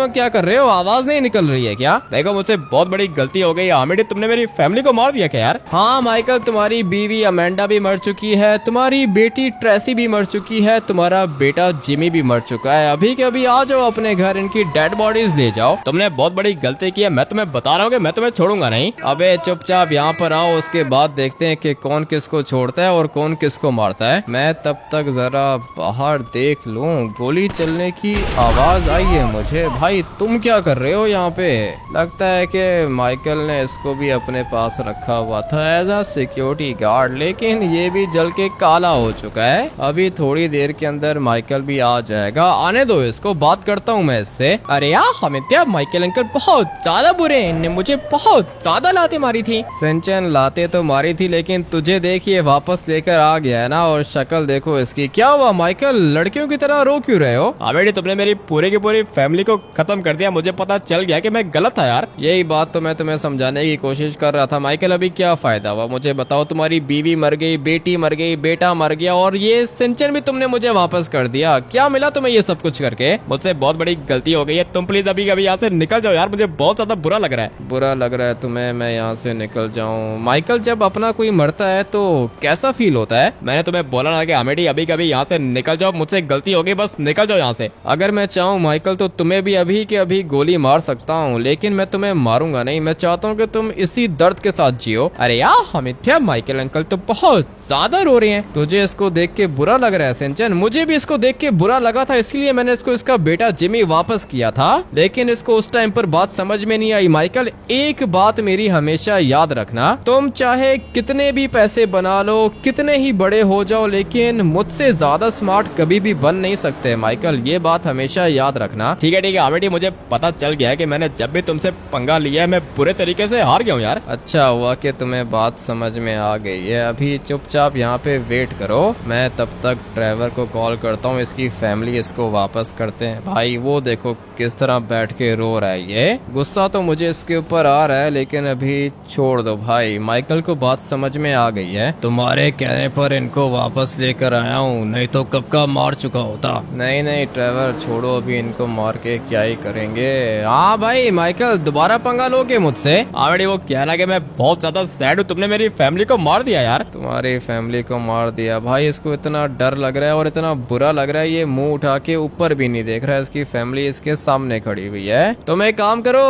क्या कर रहे हो? आवाज नहीं निकल रही है क्या? देखो मुझसे बहुत बड़ी गलती हो गई। ऑलरेडी तुमने मेरी फैमिली को मार दिया क्या यार? हाँ माइकल, तुम्हारी बीवी अमेंडा भी मर चुकी है, तुम्हारी बेटी ट्रेसी भी मर चुकी है, तुम्हारा बेटा जिमी भी मर चुका है। अभी के अभी आ जाओ अपने घर, इनकी डेड बॉडीज ले जाओ। तुमने बहुत बड़ी गलती की है, मैं तुम्हें बता रहा हूँ कि मैं तुम्हें छोड़ूंगा नहीं। अबे चुपचाप यहाँ पर आओ, उसके बाद देखते हैं कि कौन किसको छोड़ता है और कौन किसको मारता है। मैं तब तक जरा बाहर देख लूं। गोली चलने की आवाज आई है मुझे। भाई तुम क्या कर रहे हो यहाँ पे? लगता है कि माइकल ने इसको भी अपने पास रखा हुआ था एज अ सिक्योरिटी गार्ड, लेकिन ये भी जल के काला हो चुका है। अभी थोड़ी देर के अंदर माइकल भी आ जाएगा, आने दो इसको, बात करता हूँ मैं इससे। अरे यार हमित्या, माइकल अंकल बहुत ज्यादा बुरे हैं, इनने मुझे बहुत ज्यादा लाते मारी थी। सिंचन लाते तो मारी थी, लेकिन तुझे देखिए वापस लेकर आ गया है ना, और शक्ल देखो इसकी। क्या हुआ माइकल, लड़कियों की तरह रो क्यों रहे हो? आमिर तुमने मेरी पूरी की पूरी फैमिली को खत्म कर दिया, मुझे पता चल गया कि मैं गलत था यार। यही बात तो मैं तुम्हें समझाने की कोशिश कर रहा था माइकल, अभी क्या फायदा हुआ मुझे बताओ। तुम्हारी बीवी मर गई, बेटी मर गई, बेटा मर गया और ये सिंचन भी तुमने मुझे वापस कर दिया। क्या मिला तुम्हें ये सब कुछ करके? मुझसे बहुत बड़ी गलती हो गई है, तुम प्लीज अभी अभी यहाँ से निकल जाओ यार, मुझे बहुत ज्यादा बुरा लग रहा है। बुरा लग रहा है तुम्हें मैं यहाँ से निकल जाऊँ? माइकल जब अपना कोई मरता है तो कैसा फील होता है? मैंने तुम्हें बोला ना कि आमिर अभी कभी यहाँ से निकल जाओ, मुझसे गलती हो गई, बस निकल जाओ यहाँ से। अगर मैं चाहूँ माइकल तो तुम्हें भी अभी के अभी गोली मार सकता हूँ, लेकिन मैं तुम्हें मारूंगा नहीं। मैं चाहता हूँ कि तुम इसी दर्द के साथ जियो। अरे यार हमित्या, माइकल अंकल तो बहुत ज्यादा रो रहे हैं। तुझे इसको देख के बुरा लग रहा है सिंचन? मुझे भी इसको देख के बुरा लगा था, इसलिए मैंने इसको इसका बेटा जिमी वापस किया था, लेकिन इसको उस टाइम पर बात समझ में नहीं आई। माइकल एक बात मेरी हमेशा याद रखना, तुम चाहे कितने भी पैसे बना लो, कितने ही बड़े हो जाओ, लेकिन मुझसे ज्यादा स्मार्ट कभी भी बन नहीं सकते माइकल, ये बात हमेशा याद रखना। ठीक है आमिर, मुझे पता चल गया है कि मैंने जब भी तुमसे पंगा लिया है मैं बुरे तरीके से हार गया हूँ यार। अच्छा हुआ कि तुम्हें बात समझ में आ गई है। अभी चुपचाप यहाँ पे वेट करो, मैं तब तक ड्राइवर को कॉल करता हूँ, इसकी फैमिली इसको वापस करते हैं। भाई वो देखो किस तरह बैठ के रो रहा है, ये गुस्सा तो मुझे इसके ऊपर आ रहा है, लेकिन अभी छोड़ दो भाई। माइकल को बात समझ में आ गई है। तुम्हारे कहने पर इनको वापस लेकर आया हूँ, नहीं तो कब का मार चुका होता। नहीं नहीं ड्राइवर छोड़ो, अभी इनको मार के क्या ही करेंगे। हाँ भाई माइकल दोबारा पंगा लोगे मुझसे? आमिर वो कहना कि मैं बहुत ज्यादा सैड हूँ, तुमने मेरी फैमिली को मार दिया यार। तुम्हारी फैमिली को मार दिया? भाई इसको इतना डर लग रहा है और इतना बुरा लग रहा है, ये मुंह उठा के ऊपर भी नहीं देख रहा है। इसकी फैमिली इसके सामने खड़ी हुई है। तुम एक काम करो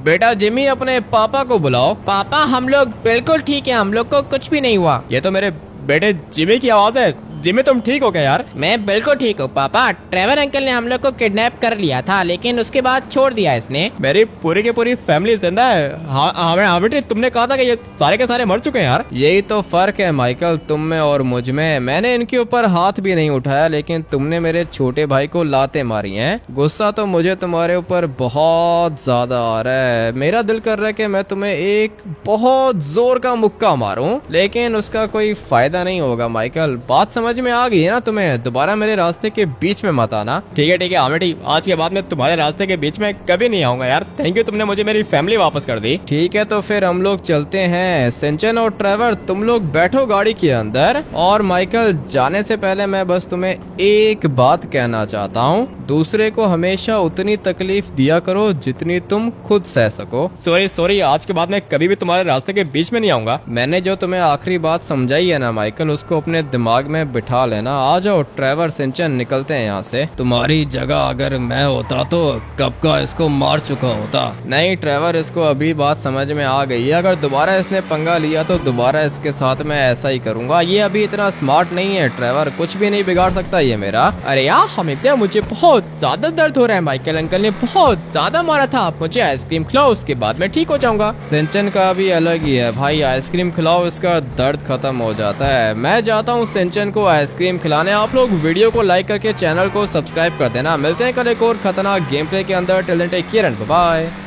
बेटा जिमी, अपने पापा को बुलाओ। पापा हम लोग बिल्कुल ठीक है, हम लोग को कुछ भी नहीं हुआ। ये तो मेरे बेटे जिमी की आवाज है। जिमी तुम ठीक हो क्या यार? मैं बिल्कुल ठीक हूँ पापा। ट्रेवर अंकल ने हम लोग को किडनैप कर लिया था, लेकिन उसके बाद छोड़ दिया इसने। मेरी पूरी की पूरी फैमिली जिंदा है। हाँ बेटे तुमने कहा था कि ये सारे के सारे मर चुके हैं यार। यही तो फर्क है माइकल तुम में और मुझ में। मैंने इनके ऊपर हाथ भी नहीं उठाया, लेकिन तुमने मेरे छोटे भाई को लाते मारी हैं। गुस्सा तो मुझे तुम्हारे ऊपर बहुत ज्यादा आ रहा है। मेरा दिल कर रहा है कि मैं तुम्हें एक बहुत जोर का मुक्का मारूं, लेकिन उसका कोई फायदा नहीं होगा माइकल। बात समझ में आ गई है ना तुम्हें? दोबारा मेरे रास्ते के बीच में मत आना। ठीक है आमिर, आज के बाद मैं तुम्हारे रास्ते के बीच में कभी नहीं आऊंगा यार। थैंक यू, तुमने मुझे मेरी फैमिली वापस कर दी। ठीक है तो फिर हम लोग चलते हैं। सिंचन और ट्रेवर तुम लोग बैठो गाड़ी के अंदर, और माइकल जाने से पहले मैं बस तुम्हें एक बात कहना चाहता हूँ, दूसरे को हमेशा उतनी तकलीफ दिया करो जितनी तुम खुद सह सको। सॉरी, आज के बाद मैं कभी भी तुम्हारे रास्ते के बीच में नहीं आऊंगा। मैंने जो तुम्हें आखिरी बात समझाई है ना माइकल, उसको अपने दिमाग में बिठा लेना। आ जाओ ट्रेवर सिंचन, निकलते हैं यहाँ से। तुम्हारी जगह अगर मैं होता तो कब का इसको मार चुका होता। नहीं ट्रेवर, इसको अभी बात समझ में आ गई है। अगर दोबारा इसने पंगा लिया तो दोबारा इसके साथ मैं ऐसा ही करूंगा। ये अभी इतना स्मार्ट नहीं है ट्रेवर, कुछ भी नहीं बिगाड़ सकता ये मेरा। अरे यार हमित्या, मुझे बहुत ज्यादा दर्द हो रहा है। माइकल अंकल ने बहुत ज्यादा मारा था, आप मुझे आइसक्रीम खिलाओ, उसके बाद मैं ठीक हो जाऊंगा। सिंचन का भी अलग ही है भाई, आइसक्रीम खिलाओ इसका दर्द खत्म हो जाता है। मैं जाता हूँ सिंचन को आइसक्रीम खिलाने। आप लोग वीडियो को लाइक करके चैनल को सब्सक्राइब कर देना। मिलते हैं कल एक और खतरनाक गेम प्ले के अंदर। Till then take care and bye bye.